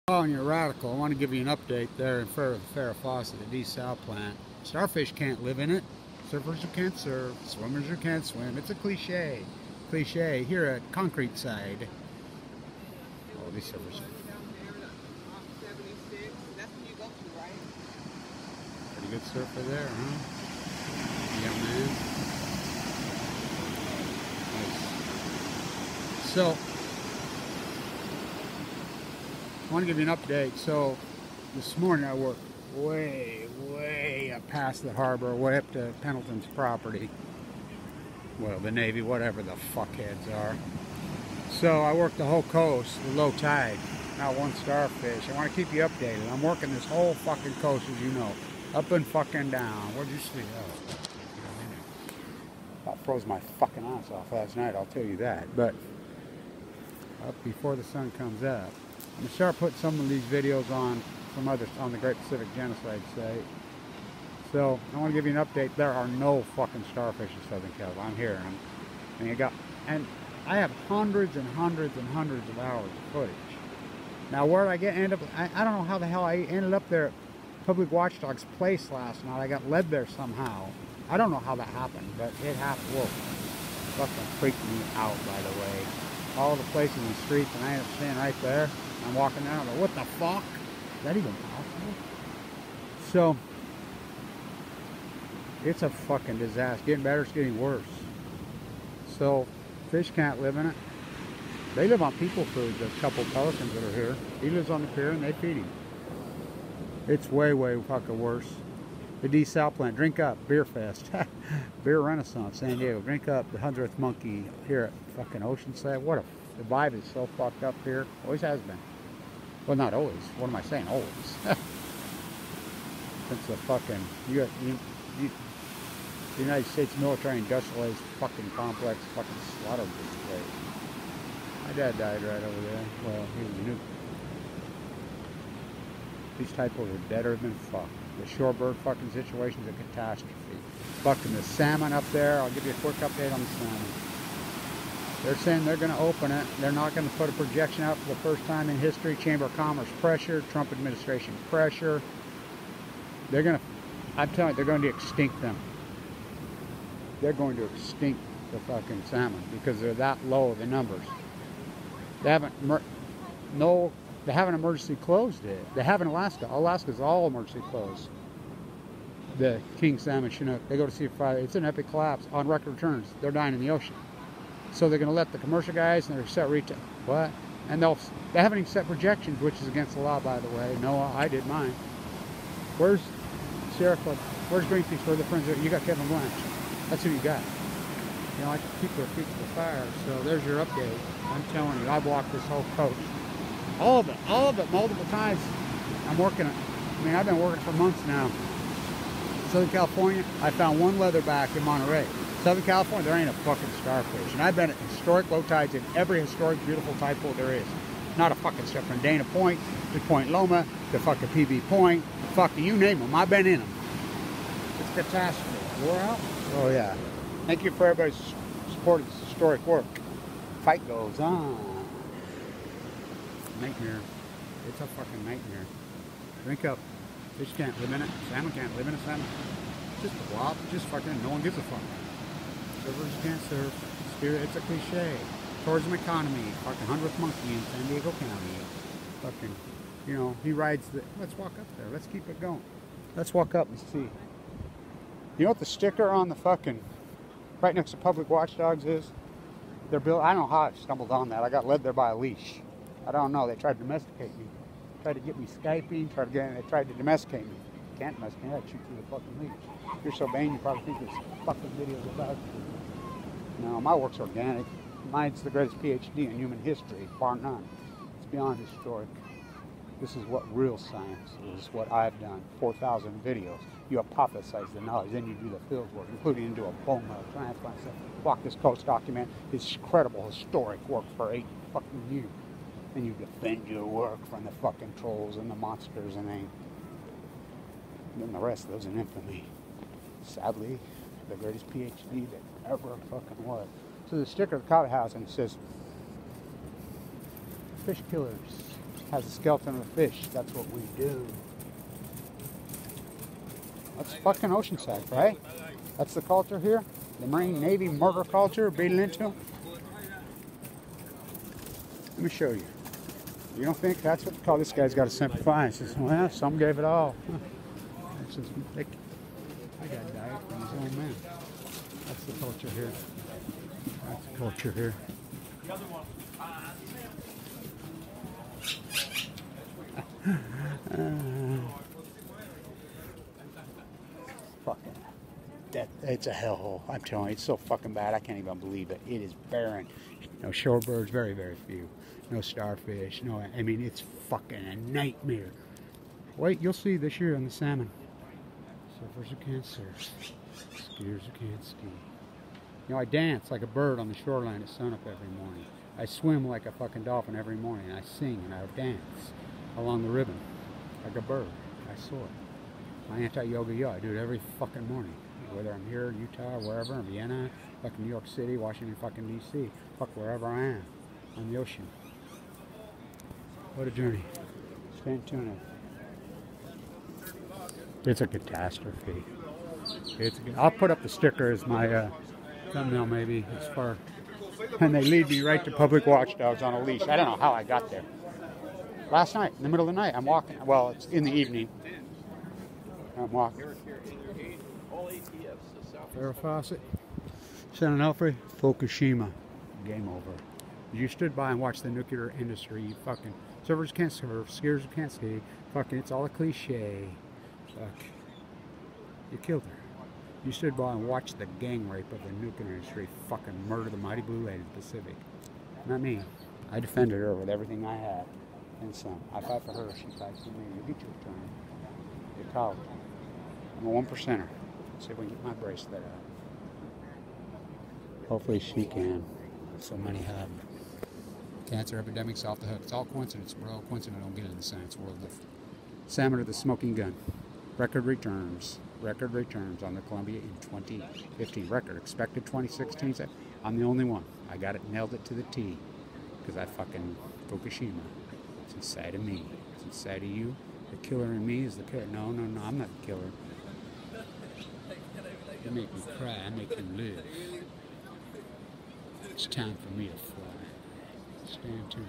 Oh, and you're radical. I want to give you an update there in front of the Farrah Fawcett, the desal plant. Starfish can't live in it. Surfers who can't surf, swimmers who can't swim. It's a cliche. Cliche here at Concrete Side. Oh, these surfers. Pretty good surfer there, huh? Young man. Nice. So, I want to give you an update. So, this morning I worked way up past the harbor, way up to Pendleton's property. Well, the Navy, whatever the fuckheads are. So I worked the whole coast with low tide. Not one starfish. I want to keep you updated. I'm working this whole fucking coast, as you know. Up and fucking down. Where'd you sleep? Oh, I froze my fucking ass off last night, I'll tell you that. But up before the sun comes up. I'm going to start putting some of these videos on some others on the Great Pacific Genocide site. So I want to give you an update. There are no fucking starfish in Southern California. I'm here, and I have hundreds and hundreds of hours of footage. Now where I end up, I don't know how the hell I ended up there at Public Watchdog's place last night. I got led there somehow. I don't know how that happened, but it happened. Whoa, fucking freaked me out, by the way. All the places in the streets, and I ended up staying right there. I'm walking down, I'm like, what the fuck? Is that even possible? So, it's a fucking disaster. Getting better, it's getting worse. So, fish can't live in it. They live on people food. There's a couple of pelicans that are here. He lives on the pier and they feed him. It's way fucking worse. The desal plant, drink up, beer fest. Beer Renaissance, San Diego. Drink up, the 100th monkey here at fucking Oceanside. What a, the vibe is so fucked up here. Always has been. Well, not always. What am I saying? Always. Since the fucking, the United States military industrialized fucking complex fucking slaughtered this place. My dad died right over there. Well, he was a nuke. These typos are deader than fuck. The shorebird fucking situation is a catastrophe. Fucking the salmon up there, I'll give you a quick update on the salmon. They're saying they're going to open it. They're not going to put a projection out for the first time in history. Chamber of Commerce pressure, Trump administration pressure. They're going to, I'm telling you, they're going to extinct them. They're going to extinct the fucking salmon because they're that low, the numbers. They haven't, they haven't emergency closed it. They have in Alaska. Alaska's all emergency closed. The king salmon Chinook, they go to sea Friday. It's an epic collapse on record returns. They're dying in the ocean. So they're going to let the commercial guys and they're set retail. What? And they haven't even set projections, which is against the law, by the way. Noah, I did mine. Where's Sheriff? Where's Greenpeace? Where are the friends? You got Kevin Blanch. That's who you got. You know, I can keep their feet to the fire. So there's your update. I'm telling you, I've walked this whole coast. All of it, multiple times. I'm working. I mean, I've been working for months now. Southern California, I found one leatherback in Monterey. Southern California, there ain't a fucking starfish. And I've been at historic low tides in every historic, beautiful tide pool there is. Not a fucking step from Dana Point to Point Loma to fucking PB Point. Fucking you name them. I've been in them. It's a catastrophe. We're out. Oh, yeah. Thank you for everybody's support of this historic work. Fight goes on. Nightmare. It's a fucking nightmare. Drink up. Fish can't live in it. Salmon can't live in a salmon. Just a blob. Just fucking no one gives a fuck. Surfers can't surf. Spirit, it's a cliche. Tourism economy. Fucking 100th monkey in San Diego County. Fucking, you know, he rides the... Let's walk up there. Let's keep it going. Let's walk up and see. You know what the sticker on the fucking... right next to Public Watchdogs is? They're built... I don't know how I stumbled on that. I got led there by a leash. I don't know. They tried to domesticate me. Tried to get me Skyping. They tried to domesticate me. Can't domesticate me. I'd shoot through the fucking leash. If you're so vain, you probably think this fucking video is about you. No, my work's organic. Mine's the greatest PhD in human history, bar none. It's beyond historic. This is what real science is, what I've done. 4,000 videos. You hypothesize the knowledge, then you do the field work, including into a bone marrow transplant. Walk this coast document. It's credible, historic work for 8 fucking years. And you defend your work from the fucking trolls and the monsters and then the rest lives in infamy. Sadly, the greatest PhD that ever fucking was. So the sticker of the coffee house and it says, fish killers has a skeleton of a fish. That's what we do. That's fucking Oceanside, right? That's the culture here. The Marine Navy murder culture, beating into. Let me show you. You don't think that's what they call this guy's got to simplify? He says, well, some gave it all. Says, I got diet from his own man. That's the culture here. That's the culture here. Fucking, it's a hellhole. I'm telling you, it's so fucking bad. I can't even believe it. It is barren. No shorebirds, very, very few. No starfish. No, I mean, it's fucking a nightmare. Wait, you'll see this year on the salmon. Surfers who can't surf. Skiers who can't ski. You know, I dance like a bird on the shoreline at sunup every morning. I swim like a fucking dolphin every morning. I sing and I dance along the ribbon like a bird. I soar. My anti-yoga, I do it every fucking morning. Whether I'm here in Utah, wherever, in Vienna, fucking New York City, Washington fucking D.C., fuck wherever I am on the ocean. What a journey. Stay tuned. It's a catastrophe. I'll put up the sticker as my thumbnail maybe as far. And they lead me right to public watchdogs on a leash. I don't know how I got there. Last night, in the middle of the night, I'm walking. Well, it's in the evening. I'm walking. Farrah Fawcett, San Onofre, Fukushima. Game over. You stood by and watched the nuclear industry. You fucking surfers can't surf, skiers can't ski. Fucking, it's all a cliche. Fuck. You killed her. You stood by and watched the gang rape of the nuclear industry fucking murder the mighty blue lady of the Pacific. Not me. I defended her with everything I had. And some. I fight for her, she fights for me. You get your turn. You're college. I'm a 1%er. See if we can get my bracelet out. Hopefully she can. So many have. Cancer epidemic's off the hook. It's all coincidence, bro. Coincidence don't get it in the science world. Salmon are the smoking gun. Record returns. Record returns on the Columbia in 2015. Record expected 2016. I'm the only one. I got it, nailed it to the T. Because I fucking Fukushima. It's inside of me. It's inside of you. The killer in me is the killer. No, no, no. I'm not the killer. You make me cry. I make you live. It's time for me to fly. Stand tuned.